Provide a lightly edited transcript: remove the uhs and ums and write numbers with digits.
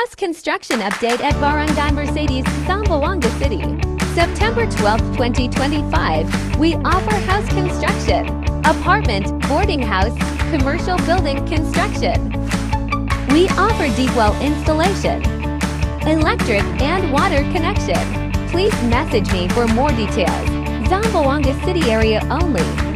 House construction update at Barangay Mercedes, Zamboanga City. September 12, 2025, we offer house construction, apartment, boarding house, commercial building construction. We offer deep well installation, electric and water connection. Please message me for more details. Zamboanga City area only.